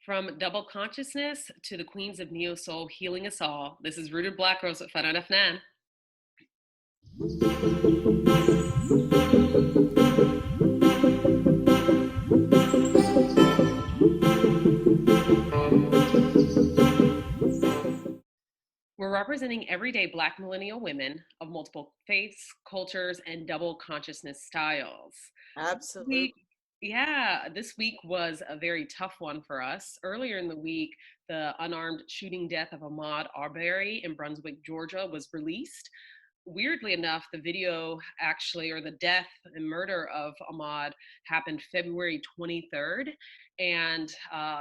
From double consciousness to the queens of neo soul healing us all. This is Rooted Black Girls at Fun on Fnan. We're representing everyday Black millennial women of multiple faiths, cultures, and double consciousness styles. Absolutely. This week was a very tough one for us. Earlier in the week, the unarmed shooting death of Ahmad Barry in Brunswick, Georgia was released. Weirdly enough, the video actually, or the death and murder of Ahmad happened February 23rd, and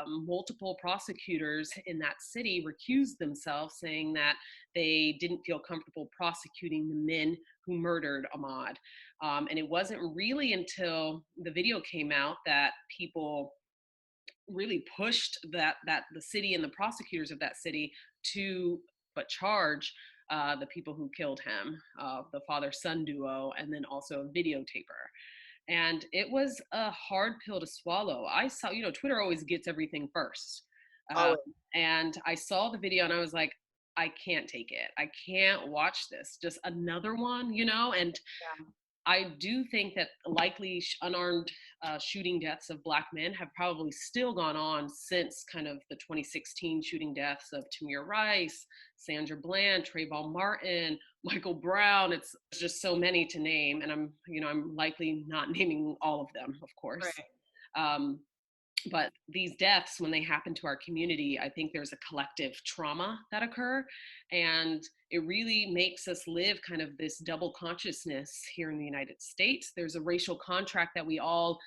multiple prosecutors in that city recused themselves, saying that they didn't feel comfortable prosecuting the men who murdered Ahmad. And it wasn't really until the video came out that people really pushed that the city and the prosecutors of that city to charge the people who killed him, the father-son duo, and then also a videotaper. And it was a hard pill to swallow. I saw, Twitter always gets everything first. Uh, Always. and I saw the video and I was like, I can't take it. I can't watch this. Just another one, and Yeah. I do think that likely unarmed shooting deaths of Black men have probably still gone on since kind of the 2016 shooting deaths of Tamir Rice, Sandra Bland, Trayvon Martin, Michael Brown. It's just so many to name, and I'm likely not naming all of them, of course. Right. Um, but these deaths, when they happen to our community, I think there's a collective trauma that occur, and it really makes us live kind of this double consciousness here in the United States. There's a racial contract that we all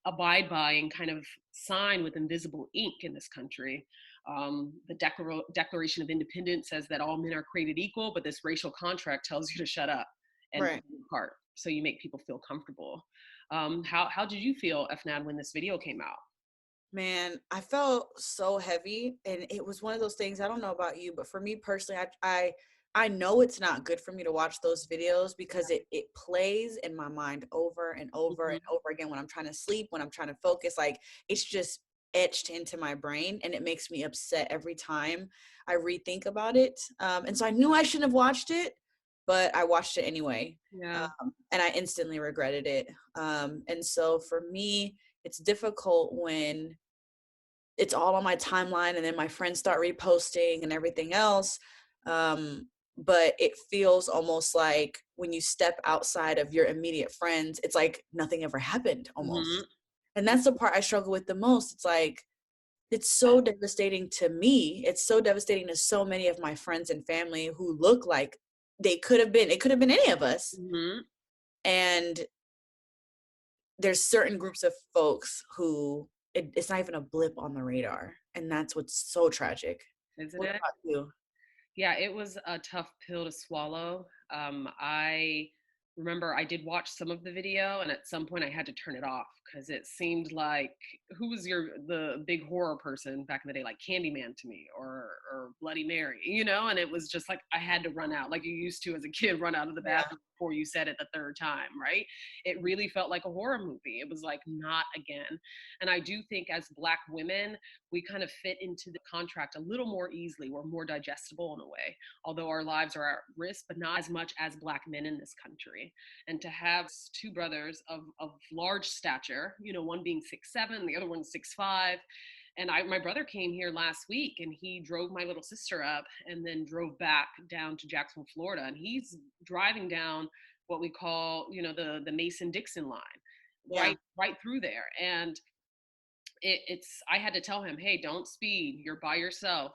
abide by and kind of sign with invisible ink in this country. The Declaration of Independence says that all men are created equal, but this racial contract tells you to shut up and Right. part, so you make people feel comfortable. How did you feel, Efnad, when this video came out? Man, I felt so heavy, and it was one of those things. I don't know about you, but for me personally, I know it's not good for me to watch those videos because it plays in my mind over and over and Mhm. over again when I'm trying to sleep, when I'm trying to focus. Like, it's just etched into my brain, and it makes me upset every time I rethink about it. And so I knew I shouldn't have watched it, but I watched it anyway, Yeah. and I instantly regretted it. And so for me, it's difficult when it's all on my timeline and then my friends start reposting and everything else. But it feels almost like when you step outside of your immediate friends, it's like nothing ever happened Mhm. almost. And that's the part I struggle with the most. It's like, it's so devastating to me. It's so devastating to so many of my friends and family who look like it could have been any of us. Mhm. And there's certain groups of folks who it's not even a blip on the radar, and that's what's so tragic. Isn't What it? about you? Yeah, it was a tough pill to swallow. I remember I did watch some of the video, and at some point I had to turn it off because it seemed like, who was the big horror person back in the day, like Candyman to me, or Bloody Mary, and it was just like I had to run out, like you used to as a kid, run out of the Yeah. bathroom before you said it the third time, right? It really felt like a horror movie. It was like, not again. And I do think as Black women, we kind of fit into the contract a little more easily. We're more digestible in a way, although our lives are at risk, but not as much as Black men in this country. And to have two brothers of large stature, one being 6'7", the other one 6'5". And my brother came here last week, and he drove my little sister up and then drove back down to Jacksonville, Florida. And he's driving down what we call, the Mason-Dixon line, Yeah. right through there. And it's I had to tell him, hey, don't speed. You're by yourself.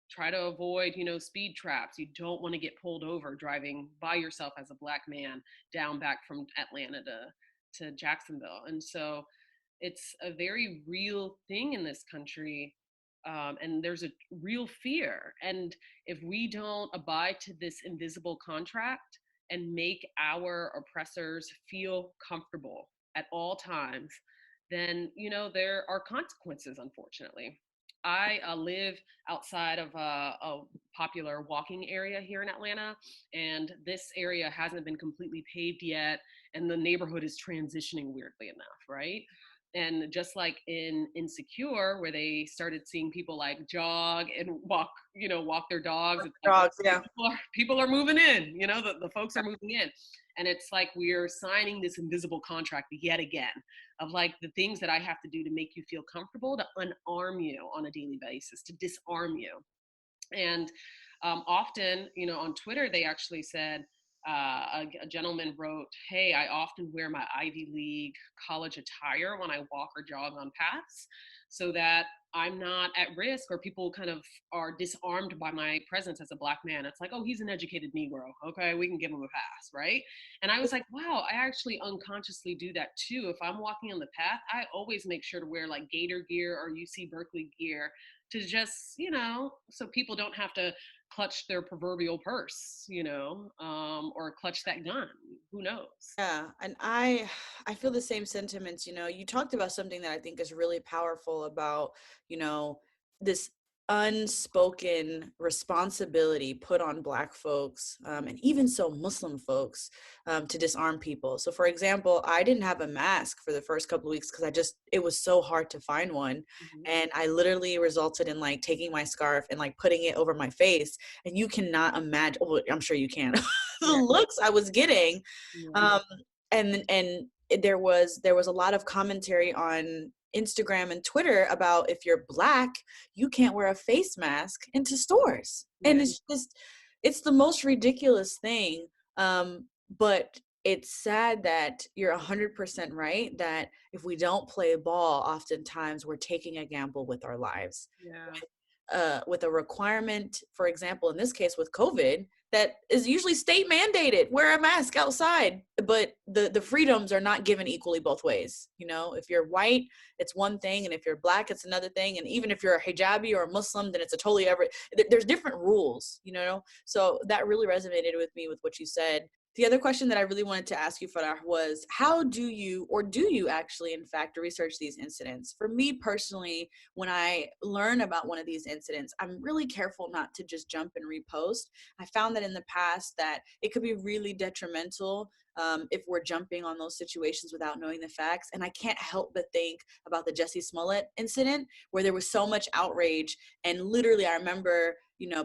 Try to avoid, speed traps. You don't want to get pulled over driving by yourself as a Black man down back from Atlanta to Jacksonville. And so it's a very real thing in this country. And there's a real fear. And if we don't abide to this invisible contract and make our oppressors feel comfortable at all times, then there are consequences, unfortunately. I live outside of a popular walking area here in Atlanta, and this area hasn't been completely paved yet, and the neighborhood is transitioning, weirdly enough, right? And just like in Insecure, where they started seeing people like jog and walk, walk their dogs, it's like, Dogs, okay, yeah. people are moving in, the folks are moving in. And it's like we're signing this invisible contract yet again of like the things that I have to do to make you feel comfortable, to unarm you on a daily basis, to disarm you. And often, on Twitter, they actually said, a gentleman wrote, "Hey, I often wear my Ivy League college attire when I walk or jog on paths so that I'm not at risk, or people kind of are disarmed by my presence as a Black man." It's like, oh, he's an educated Negro. Okay, we can give him a pass, right? And I was like, wow, I actually unconsciously do that too. If I'm walking on the path, I always make sure to wear like Gator gear or UC Berkeley gear to just, so people don't have to clutch their proverbial purse, or clutch that gun. Who knows? Yeah, and I feel the same sentiments. You talked about something that I think is really powerful about, this unspoken responsibility put on Black folks, and even so Muslim folks, to disarm people. So for example, I didn't have a mask for the first couple of weeks because it was so hard to find one. Mm-hmm. And I literally resulted in like taking my scarf and like putting it over my face. And you cannot imagine, well, I'm sure you can, the Yeah. looks I was getting. Yeah. um and there was a lot of commentary on Instagram and Twitter about, if you're Black, you can't wear a face mask into stores. And Yeah. it's the most ridiculous thing. But it's sad that you're 100% right, that if we don't play ball, oftentimes we're taking a gamble with our lives. Yeah. With a requirement, for example, in this case with COVID, that is usually state mandated, wear a mask outside, but the freedoms are not given equally both ways. If you're white, it's one thing, and if you're Black, it's another thing. And even if you're a hijabi or a Muslim, then it's a totally there's different rules. So that really resonated with me with what you said. The other question that I really wanted to ask you, Farah, was how do you actually, in fact, research these incidents? For me personally, when I learn about one of these incidents, I'm really careful not to just jump and repost. I found that in the past that it could be really detrimental if we're jumping on those situations without knowing the facts. And I can't help but think about the Jussie Smollett incident, where there was so much outrage. And literally, I remember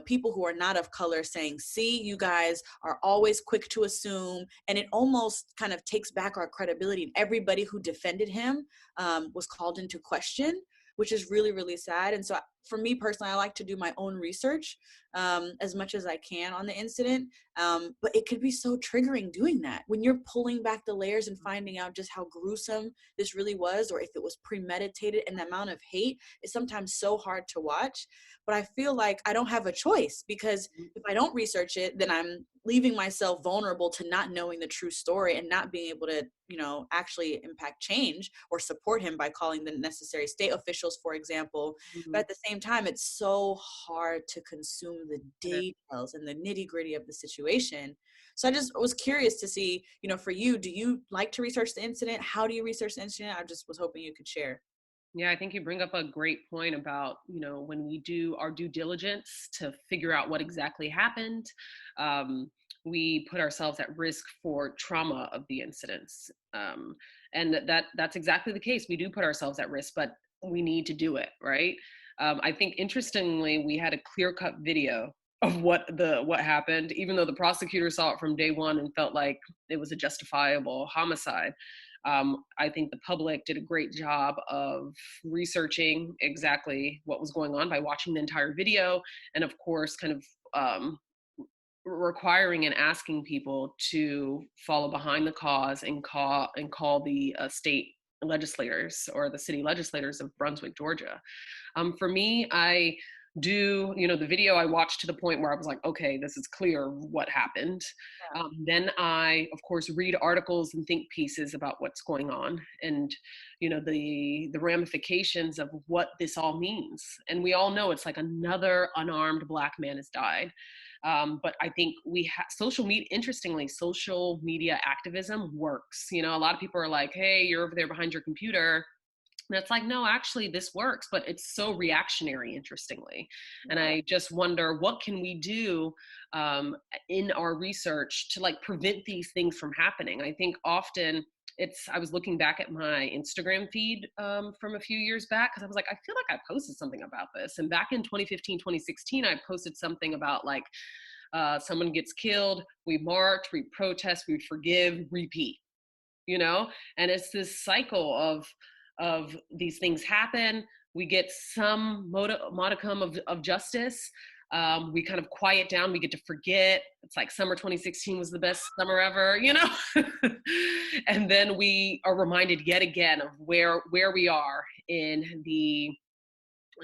people who are not of color saying, see, you guys are always quick to assume. And it almost kind of takes back our credibility. And everybody who defended him was called into question, which is really, really sad. And so for me personally, I like to do my own research as much as I can on the incident. But it could be so triggering doing that when you're pulling back the layers and finding out just how gruesome this really was, or if it was premeditated. And the amount of hate is sometimes so hard to watch. But I feel like I don't have a choice, because if I don't research it, then I'm leaving myself vulnerable to not knowing the true story and not being able to, actually impact change or support him by calling the necessary state officials, for example. But Mm-hmm. at the same time, it's so hard to consume the details and the nitty gritty of the situation. So I just was curious to see, for you, do you like to research the incident? How do you research the incident? I just was hoping you could share. Yeah, I think you bring up a great point about, when we do our due diligence to figure out what exactly happened, we put ourselves at risk for trauma of the incidents. And that's exactly the case. We do put ourselves at risk, but we need to do it, right? I think interestingly, we had a clear-cut video of what happened, even though the prosecutor saw it from day one and felt like it was a justifiable homicide. I think the public did a great job of researching exactly what was going on by watching the entire video, and of course, kind of requiring and asking people to follow behind the cause and call the state legislators or the city legislators of Brunswick, Georgia. For me, I do, the video I watched to the point where I was like, okay, this is clear what happened. Then I, of course, read articles and think pieces about what's going on and, the ramifications of what this all means. And we all know it's like another unarmed Black man has died. But I think social media, interestingly, social media activism works. A lot of people are like, hey, you're over there behind your computer. And it's like, no, actually this works, but it's so reactionary, interestingly. And I just wonder, what can we do in our research to like prevent these things from happening? I think often I was looking back at my Instagram feed from a few years back, because I was like, I feel like I posted something about this. And back in 2015, 2016, I posted something about like, someone gets killed, we march, we protest, we forgive, repeat, you know? And it's this cycle of these things happen. We get some modicum of justice. We kind of quiet down, we get to forget. It's like summer 2016 was the best summer ever, you know? And then we are reminded yet again of where we are in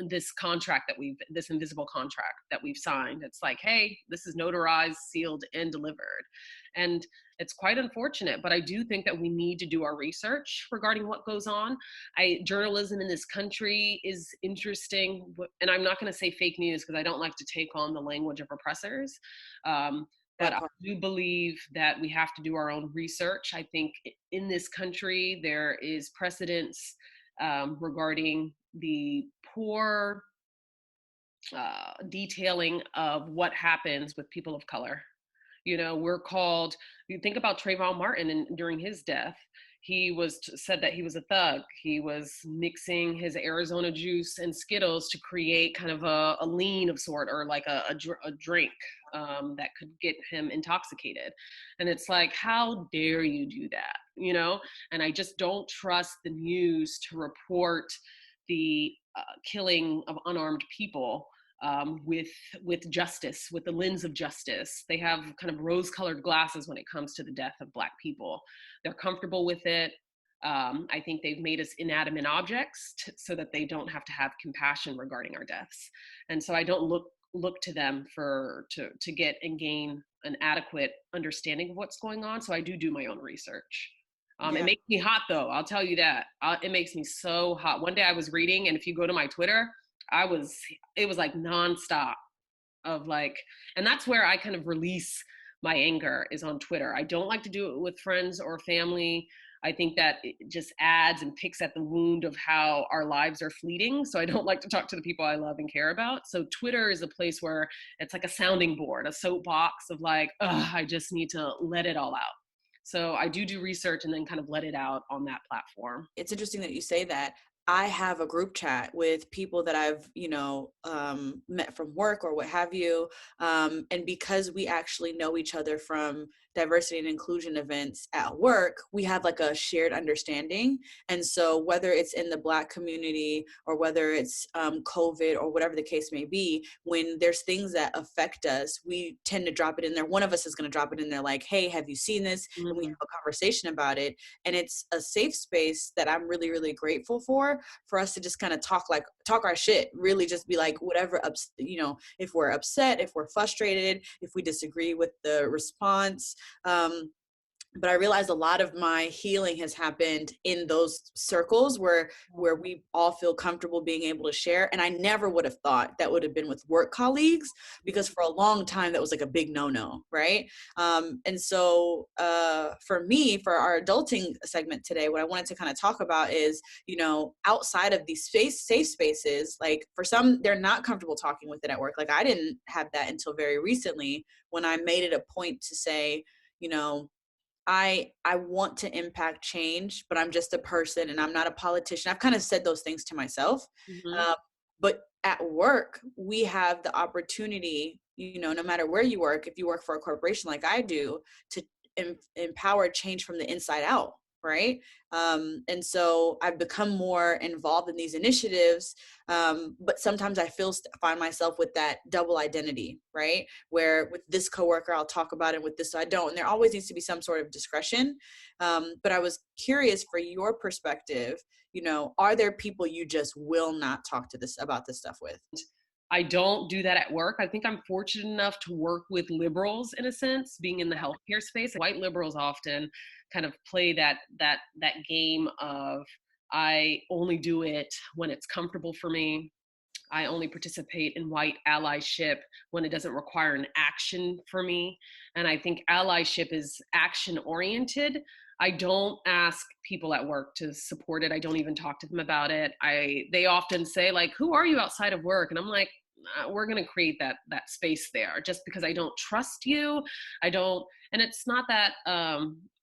this contract this invisible contract that we've signed. It's like, hey, this is notarized, sealed, and delivered. And it's quite unfortunate, but I do think that we need to do our research regarding what goes on. Journalism in this country is interesting, and I'm not going to say fake news because I don't like to take on the language of oppressors. But I do believe that we have to do our own research. I think in this country, there is precedence regarding the poor detailing of what happens with people of color. You know, you think about Trayvon Martin and during his death, he was said that he was a thug. He was mixing his Arizona juice and Skittles to create kind of a lean of sort, or like a drink that could get him intoxicated. And it's like, how dare you do that? You know, and I just don't trust the news to report the killing of unarmed people with justice, with the lens of justice. They have kind of rose-colored glasses when it comes to the death of Black people. They're comfortable with it. I think they've made us inanimate objects so that they don't have to have compassion regarding our deaths. And so I don't look to them to get and gain an adequate understanding of what's going on. So I do my own research. Yeah. It makes me hot though, I'll tell you that. It makes me so hot. One day I was reading, and if you go to my Twitter, it was like nonstop of like, and that's where I kind of release my anger, is on Twitter. I don't like to do it with friends or family. I think that it just adds and picks at the wound of how our lives are fleeting. So I don't like to talk to the people I love and care about. So Twitter is a place where it's like a sounding board, a soapbox of like, I just need to let it all out. So I do research and then kind of let it out on that platform. It's interesting that you say that. I have a group chat with people that I've, met from work or what have you. And because we actually know each other from diversity and inclusion events at work, we have like a shared understanding. And so whether it's in the Black community or whether it's COVID or whatever the case may be, when there's things that affect us, we tend to drop it in there. One of us is going to drop it in there like, hey, have you seen this? Mm-hmm. And we have a conversation about it. And it's a safe space that I'm really, really grateful for us to just kind of talk our shit, really just be like, whatever, if we're upset, if we're frustrated, if we disagree with the response. But I realized a lot of my healing has happened in those circles where we all feel comfortable being able to share. And I never would have thought that would have been with work colleagues, because for a long time that was like a big no-no, right? And so for me, for our adulting segment today, what I wanted to kind of talk about is, outside of these safe spaces, like for some, they're not comfortable talking with it at work. Like I didn't have that until very recently, when I made it a point to say, I want to impact change, but I'm just a person and I'm not a politician. I've kind of said those things to myself. Mm-hmm. But at work, we have the opportunity, no matter where you work, if you work for a corporation like I do, to empower change from the inside out. Right. And so I've become more involved in these initiatives. But sometimes I find myself with that double identity, right? Where with this coworker, I'll talk about it, with this, I don't. And there always needs to be some sort of discretion. But I was curious, for your perspective, are there people you just will not talk to about this stuff with? I don't do that at work. I think I'm fortunate enough to work with liberals, in a sense, being in the healthcare space. White liberals often kind of play that game of, I only do it when it's comfortable for me. I only participate in white allyship when it doesn't require an action for me. And I think allyship is action oriented. I don't ask people at work to support it. I don't even talk to them about it. They often say like, who are you outside of work? And I'm like, we're going to create that space there just because I don't trust you. I don't, and it's not that,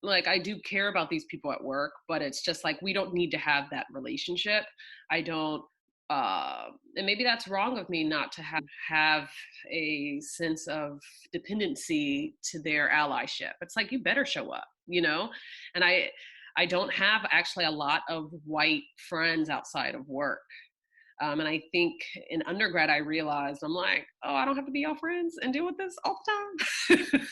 like I do care about these people at work, but it's just like, we don't need to have that relationship. I don't, and maybe that's wrong of me not to have a sense of dependency to their allyship. It's like, you better show up, and I don't have actually a lot of white friends outside of work. And I think in undergrad, I realized, I'm like, oh, I don't have to be your friends and deal with this all the time.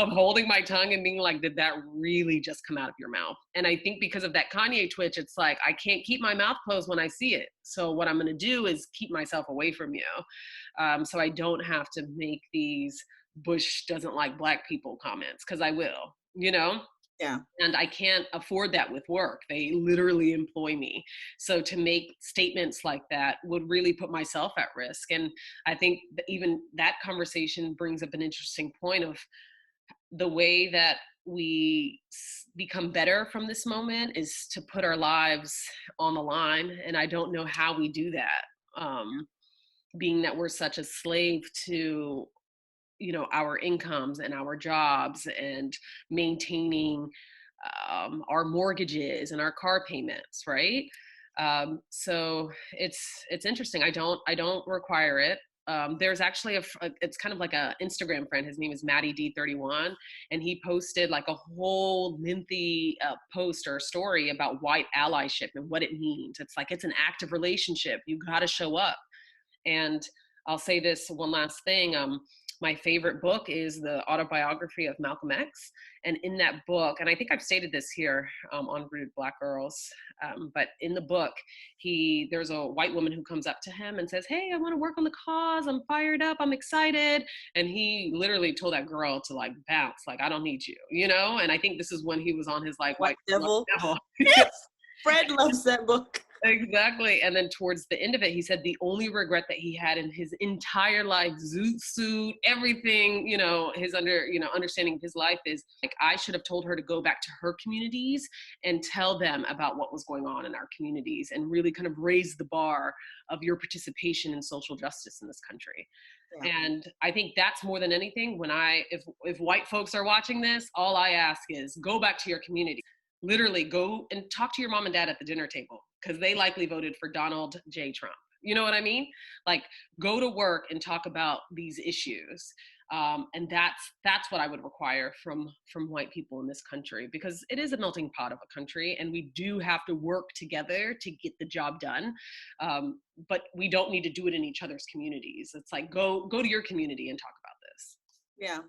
Of holding my tongue and being like, did that really just come out of your mouth? And I think because of that Kanye twitch, it's like, I can't keep my mouth closed when I see it. So what I'm going to do is keep myself away from you. So I don't have to make these Bush doesn't like Black people comments, because I will, Yeah. and I can't afford that with work. They literally employ me. So to make statements like that would really put myself at risk. And I think that even that conversation brings up an interesting point of the way that we become better from this moment is to put our lives on the line. And I don't know how we do that, being that we're such a slave to our incomes and our jobs and maintaining our mortgages and our car payments, right? So it's interesting. I don't require it. There's actually it's kind of like a Instagram friend. His name is Matty D31, and he posted like a whole lengthy post or story about white allyship and what it means. It's like, it's an active relationship. You got to show up. And I'll say this one last thing. My favorite book is the autobiography of Malcolm X. And in that book, and I think I've stated this here on Rooted Black Girls, but in the book, there's a white woman who comes up to him and says, hey, I want to work on the cause. I'm fired up. I'm excited. And he literally told that girl to like bounce, like, I don't need you, And I think this is when he was on his like White devil. devil. Yes. Fred loves that book. Exactly. And then towards the end of it, he said the only regret that he had in his entire life, zoot suit, everything, his understanding of his life is like, I should have told her to go back to her communities and tell them about what was going on in our communities and really kind of raise the bar of your participation in social justice in this country. Yeah. And I think that's more than anything, if white folks are watching this, all I ask is go back to your community. Literally go and talk to your mom and dad at the dinner table, because they likely voted for Donald J. Trump. You know what I mean? Like, go to work and talk about these issues. And that's what I would require from white people in this country, because it is a melting pot of a country, and we do have to work together to get the job done. But we don't need to do it in each other's communities. It's like, go to your community and talk about this. Yeah,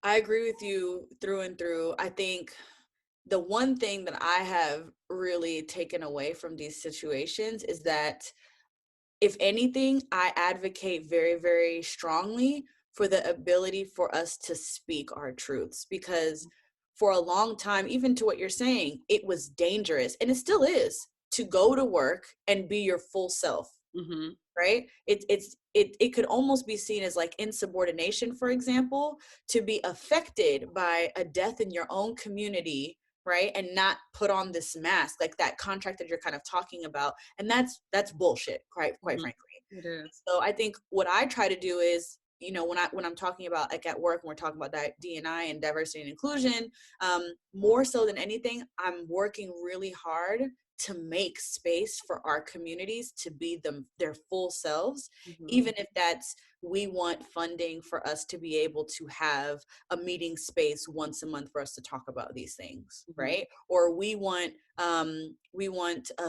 I agree with you through and through. I think the one thing that I have really taken away from these situations is that, if anything, I advocate very, very strongly for the ability for us to speak our truths, because for a long time, even to what you're saying, it was dangerous, and it still is, to go to work and be your full self. Mm-hmm. Right? It could almost be seen as like insubordination, for example, to be affected by a death in your own community, right, and not put on this mask, like that contract that you're kind of talking about. And that's bullshit, quite frankly. It is. So I think what I try to do is, when I'm talking about, like, at work, and we're talking about that D&I and diversity and inclusion, more so than anything, I'm working really hard to make space for our communities to be their full selves. Mm-hmm. Even if that's, we want funding for us to be able to have a meeting space once a month for us to talk about these things, mm-hmm. right? Or we want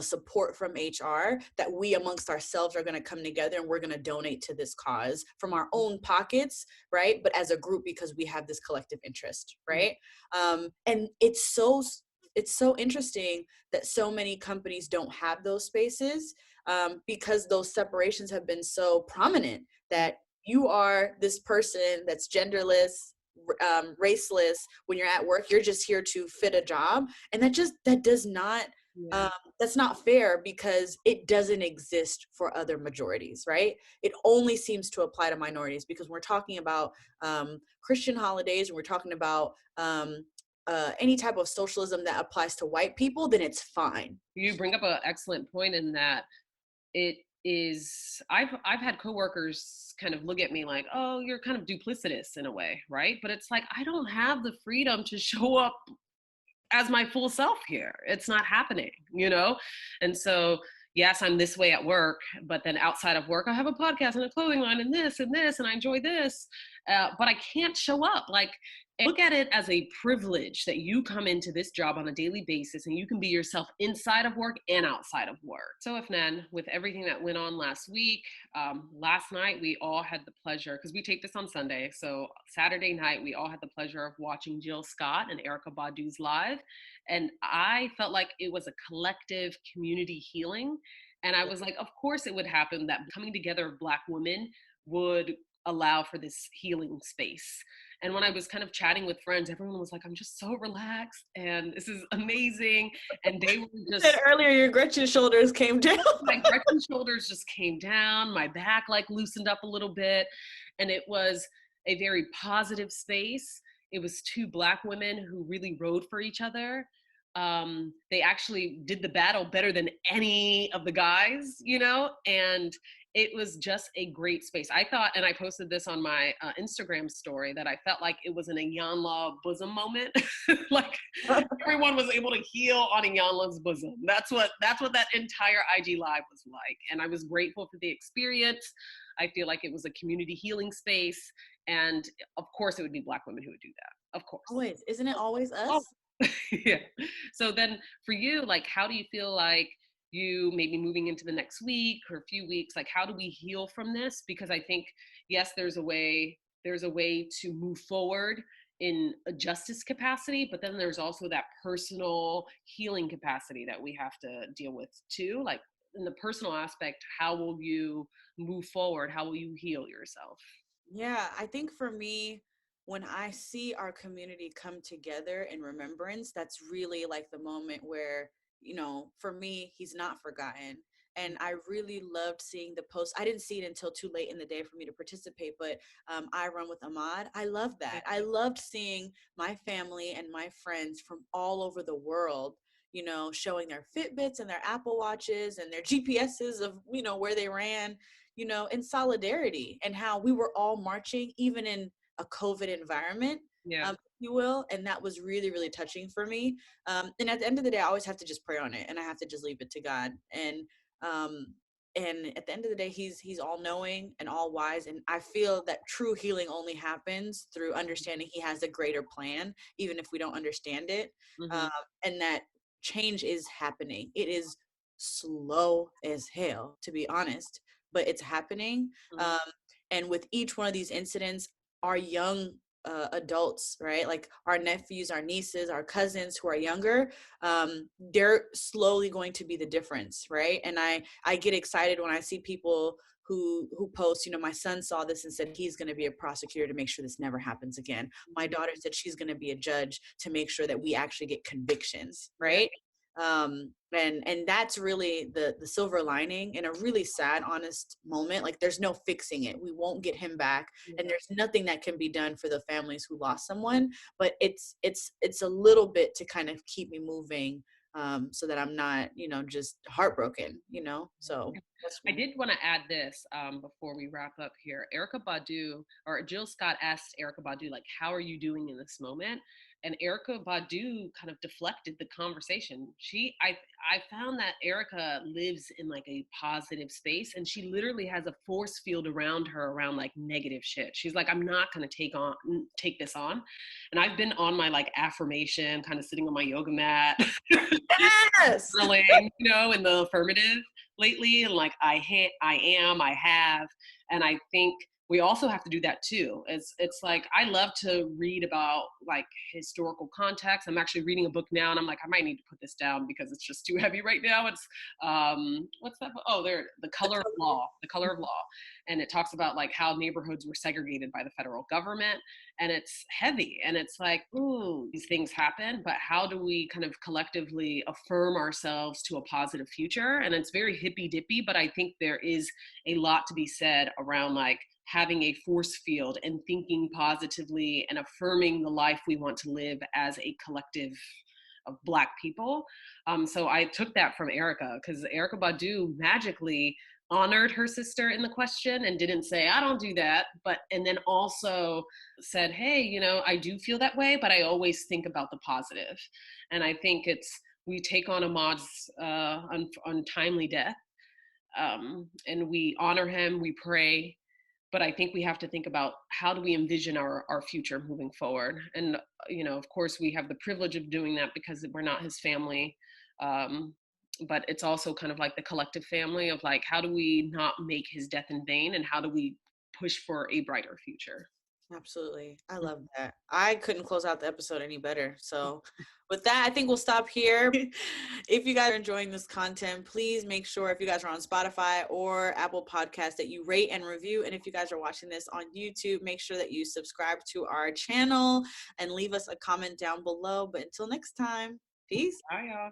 support from HR that we amongst ourselves are going to come together and we're going to donate to this cause from our own pockets, right? But as a group, because we have this collective interest, right? Mm-hmm. And it's so interesting that so many companies don't have those spaces, because those separations have been so prominent, that you are this person that's genderless, raceless. When you're at work, you're just here to fit a job. And that does not, that's not fair, because it doesn't exist for other majorities, right? It only seems to apply to minorities, because we're talking about Christian holidays, and we're talking about any type of socialism that applies to white people, then it's fine. You bring up an excellent point in that it is I've had coworkers kind of look at me like, oh, you're kind of duplicitous in a way, right? But it's like I don't have the freedom to show up as my full self here. It's not happening, you know? And so, yes, I'm this way at work, but then outside of work, I have a podcast and a clothing line and this, and I enjoy this. But I can't show up. Like, look at it as a privilege that you come into this job on a daily basis and you can be yourself inside of work and outside of work. So, Ifnan, with everything that went on last week, last night we all had the pleasure, because we tape this on Sunday. So, Saturday night, we all had the pleasure of watching Jill Scott and Erykah Badu's live. And I felt like it was a collective community healing. And I was like, of course it would happen that coming together of Black women would allow for this healing space. And when I was kind of chatting with friends, everyone was like, I'm just so relaxed and this is amazing. And they were You just said earlier your Gretchen shoulders came down. my Gretchen shoulders just came down, my back like loosened up a little bit. And it was a very positive space. It was two Black women who really rode for each other. They actually did the battle better than any of the guys, you know, and it was just a great space. I thought, and I posted this on my Instagram story, that I felt like it was an Iyanla bosom moment. Like everyone was able to heal on Iyanla's bosom. That's what that entire IG live was like. And I was grateful for the experience. I feel like it was a community healing space. And of course it would be Black women who would do that. Of course. Always. Isn't it always Oh, us? yeah. So then for you, like, how do you feel like you maybe moving into the next week or a few weeks, like how do we heal from this? Because I think, yes, there's a way to move forward in a justice capacity, but then there's also that personal healing capacity that we have to deal with too. Like in the personal aspect, how will you move forward? How will you heal yourself? Yeah, I think for me, when I see our community come together in remembrance, that's really like the moment where, for me, he's not forgotten. And I really loved seeing the post. I didn't see it until too late in the day for me to participate, but I run with Ahmad. I love that. I loved seeing my family and my friends from all over the world, showing their Fitbits and their Apple Watches and their GPSs of, where they ran, in solidarity, and how we were all marching, even in a COVID environment, Yeah. if you will. And that was really, really touching for me. And at the end of the day, I always have to just pray on it, and I have to just leave it to God. Um, and at the end of the day, he's all knowing and all wise. And I feel that true healing only happens through understanding he has a greater plan, even if we don't understand it. Mm-hmm. Um, and that change is happening. It is slow as hell, to be honest, but it's happening. Mm-hmm. Um, and with each one of these incidents, our young adults, right? Like our nephews, our nieces, our cousins who are younger, they're slowly going to be the difference, right? And I get excited when I see people who post, my son saw this and said he's going to be a prosecutor to make sure this never happens again. My daughter said she's going to be a judge to make sure that we actually get convictions, right? And that's really the silver lining in a really sad, honest moment. Like there's no fixing it. We won't get him back, and there's nothing that can be done for the families who lost someone, but it's a little bit to kind of keep me moving, so that I'm not, just heartbroken, so I did want to add this before we wrap up here. Erykah Badu, or Jill Scott asked Erykah Badu, like, how are you doing in this moment? And Erykah Badu kind of deflected the conversation. I found that Erykah lives in like a positive space, and she literally has a force field around her around like negative shit. She's like, I'm not going to take this on. And I've been on my like affirmation, kind of sitting on my yoga mat, yes. in the affirmative lately, and like I am, I have. And I think we also have to do that too. It's like I love to read about like historical context. I'm actually reading a book now, and I'm like, I might need to put this down because it's just too heavy right now. It's what's that book? Oh, there, The Color of Law. The Color of Law. And it talks about like how neighborhoods were segregated by the federal government. And it's heavy, and it's like, ooh, these things happen, but how do we kind of collectively affirm ourselves to a positive future? And it's very hippy dippy, but I think there is a lot to be said around like having a force field and thinking positively and affirming the life we want to live as a collective of Black people. So I took that from Erykah, because Erykah Badu magically honored her sister in the question and didn't say I don't do that, but and then also said, hey, I do feel that way, but I always think about the positive. And I think it's we take on Ahmad's untimely death, and we honor him, we pray, but I think we have to think about how do we envision our future moving forward. And of course we have the privilege of doing that because we're not his family, um, but it's also kind of like the collective family of like, how do we not make his death in vain, and how do we push for a brighter future. Absolutely. I love that. I couldn't close out the episode any better. So, with that, I think we'll stop here. If you guys are enjoying this content, please make sure if you guys are on Spotify or Apple Podcasts that you rate and review. And if you guys are watching this on YouTube, make sure that you subscribe to our channel and leave us a comment down below. But until next time, peace. Bye, y'all.